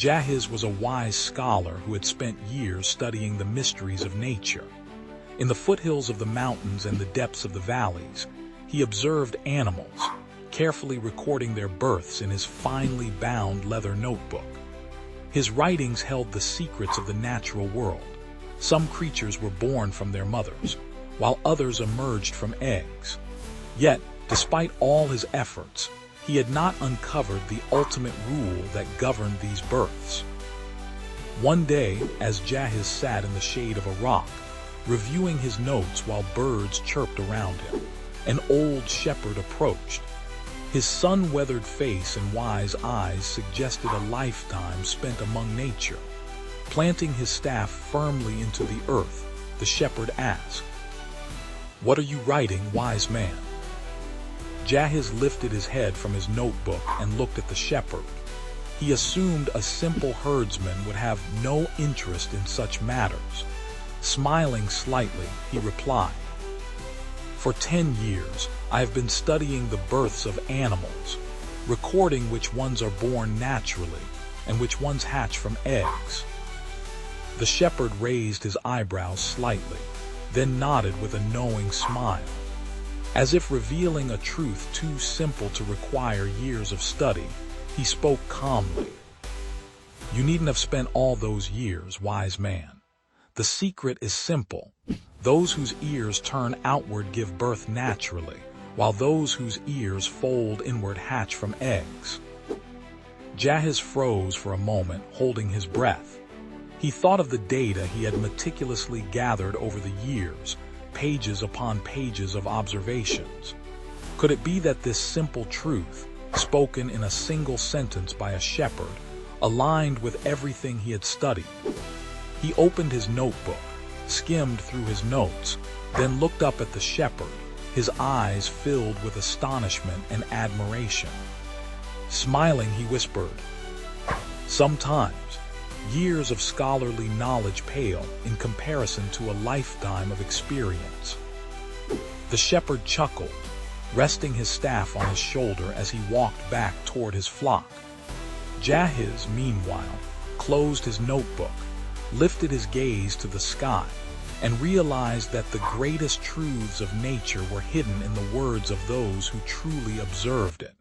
Jahiz was a wise scholar who had spent years studying the mysteries of nature. In the foothills of the mountains and the depths of the valleys, he observed animals, carefully recording their births in his finely bound leather notebook. His writings held the secrets of the natural world. Some creatures were born from their mothers, while others emerged from eggs. Yet, despite all his efforts, he had not uncovered the ultimate rule that governed these births. One day, as Jahiz sat in the shade of a rock, reviewing his notes while birds chirped around him, an old shepherd approached. His sun-weathered face and wise eyes suggested a lifetime spent among nature. Planting his staff firmly into the earth, the shepherd asked, "What are you writing, wise man?" Jahiz lifted his head from his notebook and looked at the shepherd. He assumed a simple herdsman would have no interest in such matters. Smiling slightly, he replied, "For 10 years, I have been studying the births of animals, recording which ones are born naturally and which ones hatch from eggs." The shepherd raised his eyebrows slightly, then nodded with a knowing smile. As if revealing a truth too simple to require years of study, he spoke calmly. "You needn't have spent all those years, wise man. The secret is simple. Those whose ears turn outward give birth naturally, while those whose ears fold inward hatch from eggs." Jahiz froze for a moment, holding his breath. He thought of the data he had meticulously gathered over the years, pages upon pages of observations. Could it be that this simple truth, spoken in a single sentence by a shepherd, aligned with everything he had studied? He opened his notebook, skimmed through his notes, then looked up at the shepherd, his eyes filled with astonishment and admiration. Smiling, he whispered, "Sometimes, years of scholarly knowledge pale in comparison to a lifetime of experience." The shepherd chuckled, resting his staff on his shoulder as he walked back toward his flock. Jahiz, meanwhile, closed his notebook, lifted his gaze to the sky, and realized that the greatest truths of nature were hidden in the words of those who truly observed it.